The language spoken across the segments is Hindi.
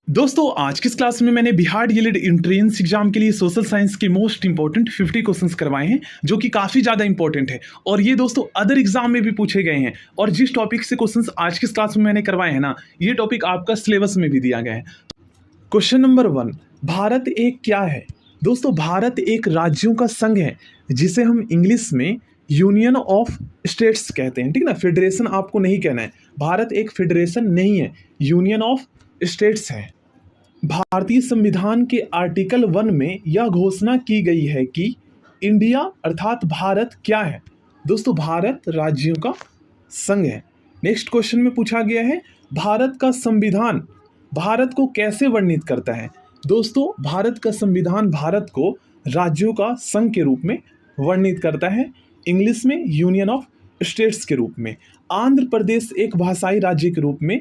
दोस्तों आज की इस क्लास में मैंने बिहार डीएलएड एंट्रेंस एग्जाम के लिए सोशल साइंस के मोस्ट इंपॉर्टेंट 50 क्वेश्चंस करवाए हैं जो कि काफ़ी ज़्यादा इंपॉर्टेंट है और ये दोस्तों अदर एग्जाम में भी पूछे गए हैं। और जिस टॉपिक से क्वेश्चंस आज की इस क्लास में मैंने करवाए हैं ना, ये टॉपिक आपका सिलेबस में भी दिया गया है। क्वेश्चन नंबर 1, भारत एक क्या है? दोस्तों भारत एक राज्यों का संघ है जिसे हम इंग्लिश में यूनियन ऑफ स्टेट्स कहते हैं। ठीक ना, फेडरेशन आपको नहीं कहना है। भारत एक फेडरेशन नहीं है, यूनियन ऑफ स्टेट्स है। भारतीय संविधान के आर्टिकल 1 में यह घोषणा की गई है कि इंडिया अर्थात भारत क्या है? दोस्तों भारत राज्यों का संघ है। नेक्स्ट क्वेश्चन में पूछा गया है भारत का संविधान भारत को कैसे वर्णित करता है? दोस्तों भारत का संविधान भारत को राज्यों का संघ के रूप में वर्णित करता है, इंग्लिश में यूनियन ऑफ स्टेट्स के रूप में। आंध्र प्रदेश एक भाषाई राज्य के रूप में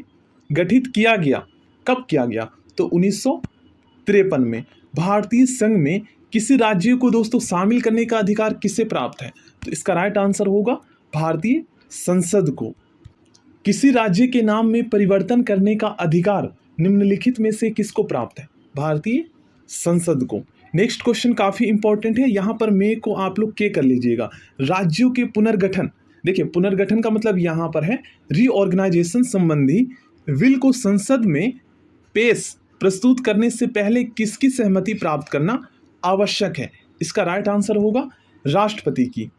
गठित किया गया, कब किया गया? तो 1953 में। भारतीय संघ में किसी राज्य को दोस्तों शामिल करने का अधिकार किसे प्राप्त है? तो इसका राइट आंसर होगा भारतीय संसद को। किसी राज्य के नाम में परिवर्तन करने का अधिकार निम्नलिखित में से किसको प्राप्त है? भारतीय संसद को। नेक्स्ट क्वेश्चन काफी इंपॉर्टेंट है, यहां पर मे को आप लोग के कर लीजिएगा। राज्यों के पुनर्गठन, देखिए पुनर्गठन का मतलब यहां पर है रीऑर्गेनाइजेशन संबंधी बिल को संसद में पेश प्रस्तुत करने से पहले किसकी सहमति प्राप्त करना आवश्यक है? इसका राइट आंसर होगा राष्ट्रपति की।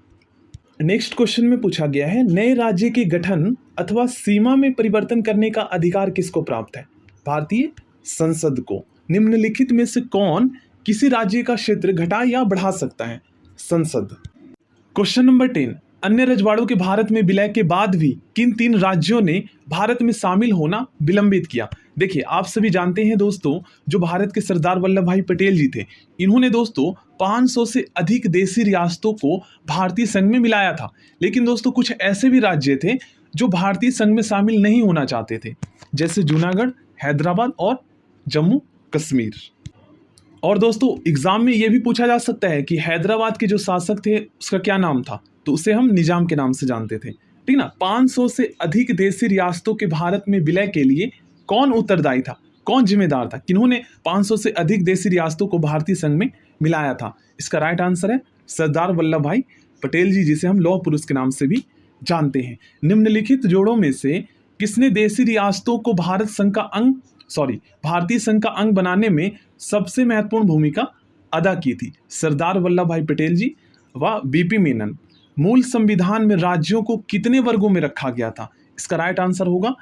नेक्स्ट क्वेश्चन में पूछा गया है नए राज्य के गठन अथवा सीमा में परिवर्तन करने का अधिकार किसको प्राप्त है? भारतीय संसद को। निम्नलिखित में से कौन किसी राज्य का क्षेत्र घटा या बढ़ा सकता है? संसद। क्वेश्चन नंबर 10, अन्य रजवाड़ों के भारत में विलय के बाद भी किन 3 राज्यों ने भारत में शामिल होना विलंबित किया? देखिए आप सभी जानते हैं दोस्तों, जो भारत के सरदार वल्लभ भाई पटेल जी थे, इन्होंने दोस्तों 500 से अधिक देशी रियासतों को भारतीय संघ में मिलाया था। लेकिन दोस्तों कुछ ऐसे भी राज्य थे जो भारतीय संघ में शामिल नहीं होना चाहते थे, जैसे जूनागढ़, हैदराबाद और जम्मू कश्मीर। और दोस्तों एग्जाम में यह भी पूछा जा सकता है कि हैदराबाद के जो शासक थे उसका क्या नाम था? तो उसे हम निजाम के नाम से जानते थे। ठीक ना, 500 से अधिक देशी रियासतों के भारत में विलय के लिए कौन उत्तरदायी था, कौन जिम्मेदार था? किन्होंने 500 से अधिक देशी रियासतों को भारतीय संघ में मिलाया था? इसका राइट आंसर है सरदार वल्लभ भाई पटेल जी, जिसे हम लौह पुरुष के नाम से भी जानते हैं। निम्नलिखित जोड़ों में से किसने देशी रियासतों को भारतीय संघ का अंग बनाने में सबसे महत्वपूर्ण भूमिका अदा की थी? सरदार वल्लभ भाई पटेल जी व बीपी मेनन। मूल संविधान में राज्यों को कितने वर्गों में रखा गया था? इसका राइट आंसर होगा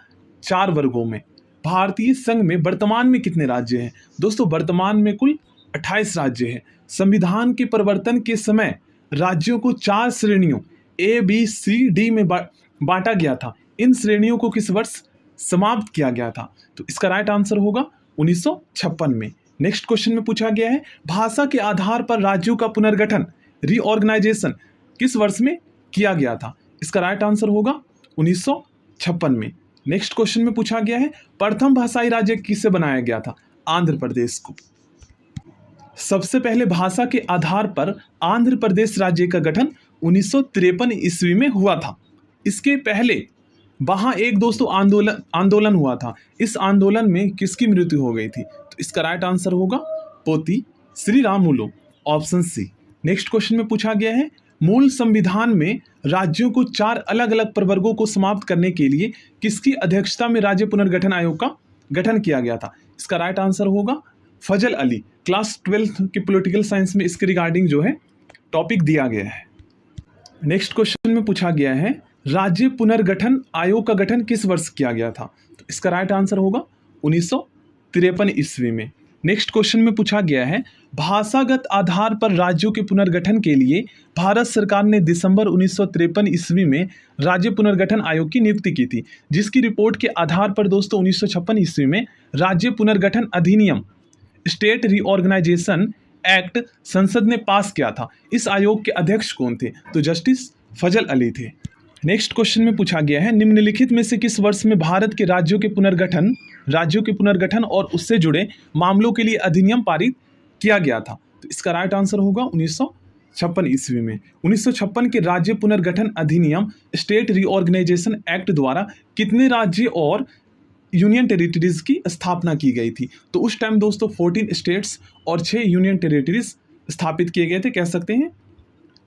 4 वर्गों में। भारतीय संघ में वर्तमान में कितने राज्य हैं? दोस्तों वर्तमान में कुल 28 राज्य हैं। संविधान के परिवर्तन के समय राज्यों को 4 श्रेणियों ABCD में बांटा गया था। इन श्रेणियों को किस वर्ष समाप्त किया गया था? तो इसका राइट आंसर होगा 1956 में। नेक्स्ट क्वेश्चन में पूछा गया है भाषा के आधार पर राज्यों का पुनर्गठन रीऑर्गेनाइजेशन किस वर्ष में किया गया था? इसका राइट आंसर होगा 1956 में। नेक्स्ट क्वेश्चन में पूछा गया है प्रथम भाषाई राज्य किससे बनाया गया था? आंध्र प्रदेश को। सबसे पहले भाषा के आधार पर आंध्र प्रदेश राज्य का गठन 1953 ईस्वी में हुआ था। इसके पहले वहां एक दोस्तों आंदोलन हुआ था। इस आंदोलन में किसकी मृत्यु हो गई थी? तो इसका राइट आंसर होगा Potti Sri Ramulu, option C. Next question में पूछा गया है मूल संविधान में राज्यों को 4 अलग अलग प्रवर्गों को समाप्त करने के लिए किसकी अध्यक्षता में राज्य पुनर्गठन आयोग का गठन किया गया था? इसका राइट आंसर होगा फजल अली। क्लास 12 के पॉलिटिकल साइंस में इसके रिगार्डिंग जो है टॉपिक दिया गया है। नेक्स्ट क्वेश्चन में पूछा गया है राज्य पुनर्गठन आयोग का गठन किस वर्ष किया गया था? तो इसका राइट आंसर होगा 1953 ईस्वी में। नेक्स्ट क्वेश्चन में पूछा गया है भाषागत आधार पर राज्यों के पुनर्गठन के लिए भारत सरकार ने दिसंबर 1953 ईस्वी में राज्य पुनर्गठन आयोग की नियुक्ति की थी, जिसकी रिपोर्ट के आधार पर दोस्तों 1956 ईस्वी में राज्य पुनर्गठन अधिनियम स्टेट रीऑर्गेनाइजेशन एक्ट संसद ने पास किया था। इस आयोग के अध्यक्ष कौन थे? तो जस्टिस फजल अली थे। नेक्स्ट क्वेश्चन में पूछा गया है निम्नलिखित में से किस वर्ष में भारत के राज्यों के पुनर्गठन और उससे जुड़े मामलों के लिए अधिनियम पारित किया गया था? तो इसका राइट आंसर होगा 1956 ईस्वी में। 1956 के राज्य पुनर्गठन अधिनियम स्टेट रीऑर्गेनाइजेशन एक्ट द्वारा कितने राज्य और यूनियन टेरिटरीज की स्थापना की गई थी। तो उस टाइम दोस्तों 14 स्टेट्स और 6 यूनियन टेरिटरीज स्थापित किए गए थे, कह सकते हैं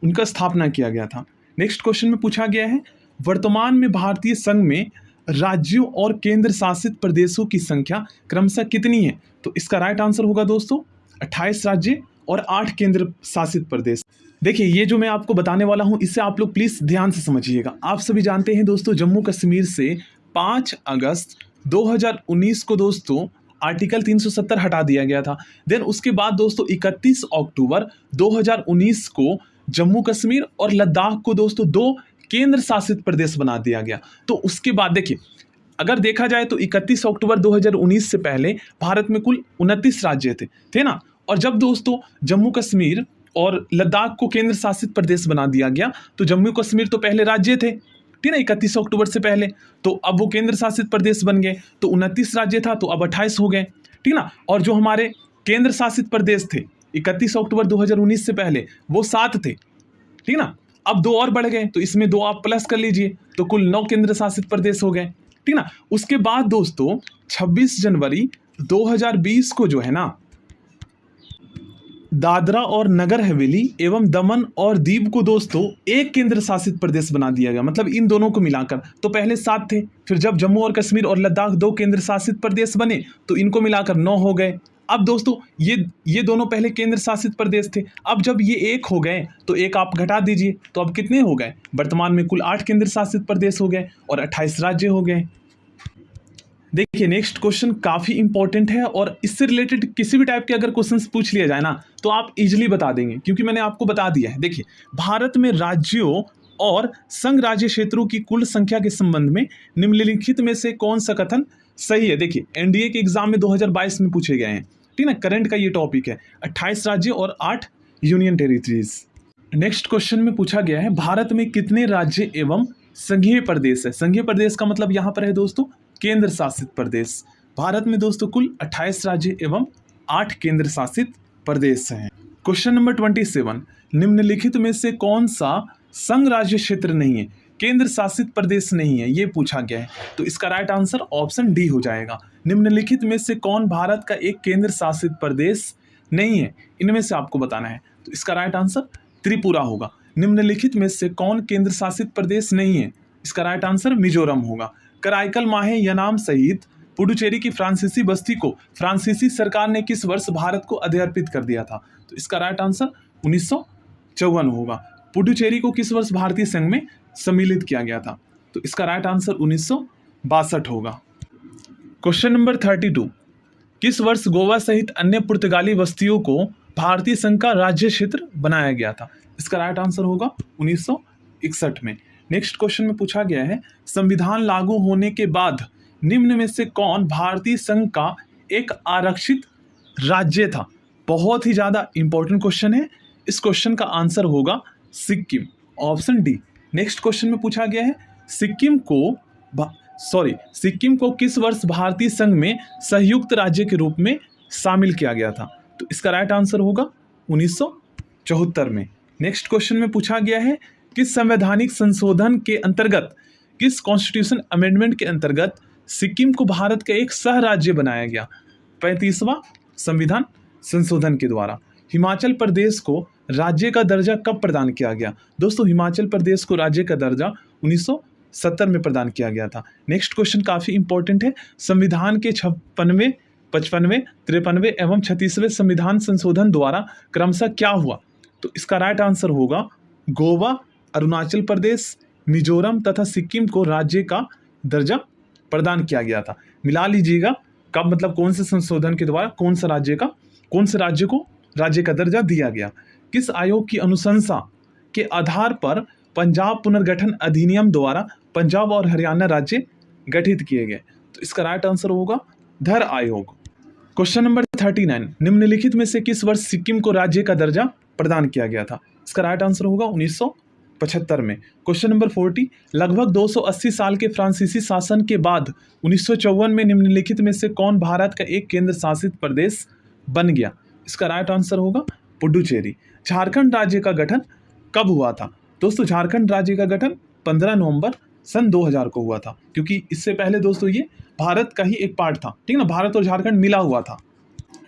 उनका स्थापना किया गया था। नेक्स्ट क्वेश्चन में पूछा गया है, वर्तमान में भारतीय संघ में राज्यों और केंद्र शासित प्रदेशों की संख्या क्रमशः कितनी है? तो इसका राइट आंसर होगा दोस्तों 28 राज्य और 8 केंद्र शासित प्रदेश। देखिए, ये जो मैं आपको बताने वाला हूं, इससे आप लोग प्लीज ध्यान से समझिएगा। आप सभी जानते हैं दोस्तों, जम्मू कश्मीर से 5 अगस्त 2019 को दोस्तों आर्टिकल 370 हटा दिया गया था। देन उसके बाद दोस्तों 31 अक्टूबर 2019 को जम्मू कश्मीर और लद्दाख को दोस्तों 2 केंद्र शासित प्रदेश बना दिया गया। तो उसके बाद देखिए, अगर देखा जाए तो 31 अक्टूबर 2019 से पहले भारत में कुल 29 राज्य थे ना। और जब दोस्तों जम्मू कश्मीर और लद्दाख को केंद्र शासित प्रदेश बना दिया गया, तो जम्मू कश्मीर तो पहले राज्य थे, ठीक है, 31 अक्टूबर से पहले, तो अब वो केंद्र शासित प्रदेश बन गए। तो 29 राज्य था तो अब 28 हो गए, ठीक ना। और जो हमारे केंद्र शासित प्रदेश थे 31 अक्टूबर 2019 से पहले, वो 7 थे, ठीक ना। अब 2 और बढ़ गए, तो इसमें 2 आप प्लस कर लीजिए, तो कुल 9 केंद्र शासित प्रदेश हो गए, ठीक ना। उसके बाद दोस्तों 26 जनवरी 2020 को जो है ना, दादरा और नगर हवेली एवं दमन और दीव को दोस्तों एक केंद्र शासित प्रदेश बना दिया गया। मतलब इन दोनों को मिलाकर, तो पहले 7 थे, फिर जब जम्मू और कश्मीर और लद्दाख 2 केंद्र शासित प्रदेश बने तो इनको मिलाकर 9 हो गए। अब दोस्तों ये दोनों पहले केंद्र शासित प्रदेश थे, अब जब ये 1 हो गए तो 1 आप घटा दीजिए, तो अब कितने हो गए? वर्तमान में कुल 8 केंद्र शासित प्रदेश हो गए और 28 राज्य हो गए। देखिए, नेक्स्ट क्वेश्चन काफ़ी इंपॉर्टेंट है, और इससे रिलेटेड किसी भी टाइप के अगर क्वेश्चंस पूछ लिया जाए ना, तो आप इजीली बता देंगे, क्योंकि मैंने आपको बता दिया है। देखिए, भारत में राज्यों और संघ राज्य क्षेत्रों की कुल संख्या के संबंध में निम्नलिखित में से कौन सा कथन सही है? देखिए, एनडीए के एग्जाम में 2022 में पूछे गए हैं, ठीक ना, करंट का ये टॉपिक है, 28 राज्य और 8 यूनियन टेरिटरीज। नेक्स्ट क्वेश्चन में पूछा गया है, भारत में कितने राज्य एवं संघीय प्रदेश है? संघीय प्रदेश का मतलब यहाँ पर है दोस्तों केंद्र शासित प्रदेश। भारत में दोस्तों कुल 28 राज्य एवं 8 केंद्र शासित प्रदेश हैं। क्वेश्चन नंबर 27, निम्नलिखित में से कौन सा संघ राज्य क्षेत्र नहीं है, केंद्र शासित प्रदेश नहीं है, ये पूछा गया है। तो इसका राइट आंसर ऑप्शन डी हो जाएगा। निम्नलिखित में से कौन भारत का एक केंद्र शासित प्रदेश नहीं है, इनमें से आपको बताना है। तो इसका राइट आंसर त्रिपुरा होगा। निम्नलिखित में से कौन केंद्र शासित प्रदेश नहीं है? इसका राइट आंसर मिजोरम होगा। कराईकल माहे यनाम सहित पुडुचेरी की फ्रांसीसी बस्ती को फ्रांसीसी सरकार ने किस वर्ष भारत को अधिर्पित कर दिया था? तो इसका राइट आंसर 1954 होगा। पुडुचेरी को किस वर्ष भारतीय संघ में सम्मिलित किया गया था? तो इसका राइट आंसर 1962 होगा। क्वेश्चन नंबर 32, किस वर्ष गोवा सहित अन्य पुर्तगाली बस्तियों को भारतीय संघ का राज्य क्षेत्र बनाया गया था? इसका राइट आंसर होगा 1961 में। नेक्स्ट क्वेश्चन में पूछा गया है, संविधान लागू होने के बाद निम्न में से कौन भारतीय संघ का एक आरक्षित राज्य था? बहुत ही ज्यादा इंपॉर्टेंट क्वेश्चन है। इस क्वेश्चन का आंसर होगा Sikkim, option D. Next question में पूछा गया है, सिक्किम को किस वर्ष भारतीय संघ में संयुक्त राज्य के रूप में शामिल किया गया था? तो इसका राइट आंसर होगा 1974 में। नेक्स्ट क्वेश्चन में पूछा गया है, किस संवैधानिक संशोधन के अंतर्गत, किस कॉन्स्टिट्यूशन अमेंडमेंट के अंतर्गत सिक्किम को भारत का एक सह राज्य बनाया गया? 35वां संविधान संशोधन के द्वारा। हिमाचल प्रदेश को राज्य का दर्जा कब प्रदान किया गया? दोस्तों, हिमाचल प्रदेश को राज्य का दर्जा 1970 में प्रदान किया गया था। नेक्स्ट क्वेश्चन काफी इंपॉर्टेंट है, संविधान के 56वें, 55वें, 53वें एवं 36वें संविधान संशोधन द्वारा क्रमशः क्या हुआ? तो इसका राइट आंसर होगा गोवा, अरुणाचल प्रदेश, मिजोरम तथा सिक्किम को राज्य का दर्जा प्रदान किया गया था। मिला लीजिएगा, कब मतलब कौन से संशोधन के द्वारा कौन से राज्य को राज्य का दर्जा दिया गया? किस आयोग की अनुशंसा के आधार पर पंजाब पुनर्गठन अधिनियम द्वारा पंजाब और हरियाणा राज्य गठित किए गए? तो इसका राइट आंसर होगा धर आयोग। क्वेश्चन नंबर 39, निम्नलिखित में से किस वर्ष सिक्किम को राज्य का दर्जा प्रदान किया गया था? इसका राइट आंसर होगा 1975 में। क्वेश्चन नंबर 40, लगभग 280 साल के फ्रांसीसी शासन के बाद 1954 में निम्नलिखित में से कौन भारत का एक केंद्र शासित प्रदेश बन गया? इसका राइट आंसर होगा पुडुचेरी। झारखंड राज्य का गठन कब हुआ था? दोस्तों, झारखंड राज्य का गठन 15 नवंबर सन 2000 को हुआ था, क्योंकि इससे पहले दोस्तों ये भारत का ही एक पार्ट था, ठीक है ना, भारत और झारखंड मिला हुआ था।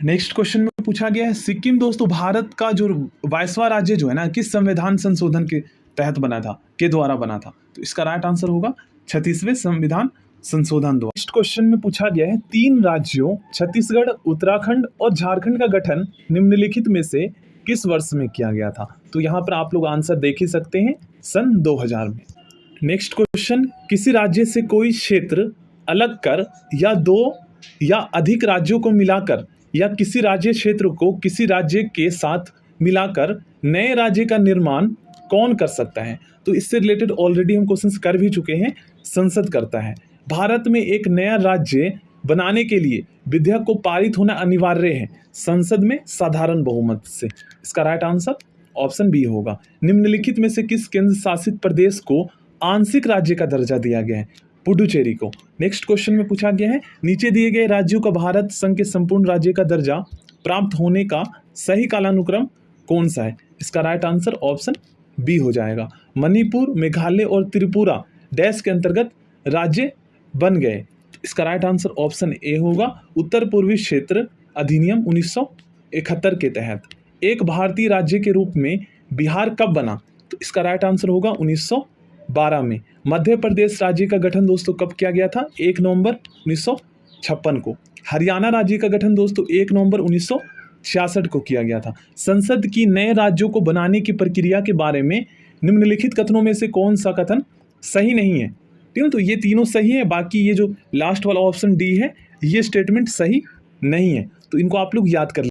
नेक्स्ट क्वेश्चन में पूछा गया है सिक्किम दोस्तों भारत का जो वायसवा राज्य जो है ना, किस संविधान संशोधन के तहत बना था, के द्वारा बना था? तो इसका राइट आंसर होगा 36वें संविधान संशोधन द्वारा। नेक्स्ट क्वेश्चन में पूछा गया है 3 राज्यों छत्तीसगढ़, उत्तराखंड और झारखंड का गठन निम्नलिखित में से किस वर्ष में किया गया था? तो यहाँ पर आप लोग आंसर देख ही सकते हैं, सन 2000 में। नेक्स्ट क्वेश्चन, किसी राज्य से कोई क्षेत्र अलग कर या 2 या अधिक राज्यों को मिलाकर या किसी राज्य क्षेत्र को किसी राज्य के साथ मिलाकर नए राज्य का निर्माण कौन कर सकता है? तो इससे रिलेटेड ऑलरेडी हम क्वेश्चंस कर भी चुके हैं, संसद करता है। भारत में एक नया राज्य बनाने के लिए विधेयक को पारित होना अनिवार्य है, संसद में साधारण बहुमत से। इसका राइट आंसर ऑप्शन बी होगा। निम्नलिखित में से किस केंद्र शासित प्रदेश को आंशिक राज्य का दर्जा दिया गया है? पुडुचेरी को। नेक्स्ट क्वेश्चन में पूछा गया है नीचे दिए गए राज्यों का भारत संघ के संपूर्ण राज्य का दर्जा प्राप्त होने का सही कालानुक्रम कौन सा है? इसका राइट आंसर ऑप्शन बी हो जाएगा। मणिपुर, मेघालय और त्रिपुरा डैश के अंतर्गत राज्य बन गए। इसका राइट आंसर ऑप्शन ए होगा। उत्तर पूर्वी क्षेत्र अधिनियम 1971 के तहत एक भारतीय राज्य के रूप में बिहार कब बना? तो इसका राइट आंसर होगा 1912 में। मध्य प्रदेश राज्य का गठन दोस्तों कब किया गया था? 1 नवंबर 1956 को। हरियाणा राज्य का गठन दोस्तों 1 नवंबर 1966 को किया गया था। संसद की नए राज्यों को बनाने की प्रक्रिया के बारे में निम्नलिखित कथनों में से कौन सा कथन सही नहीं है? ठीक है, तो ये तीनों सही है, बाकी ये जो लास्ट वाला ऑप्शन डी है ये स्टेटमेंट सही नहीं है। तो इनको आप लोग याद कर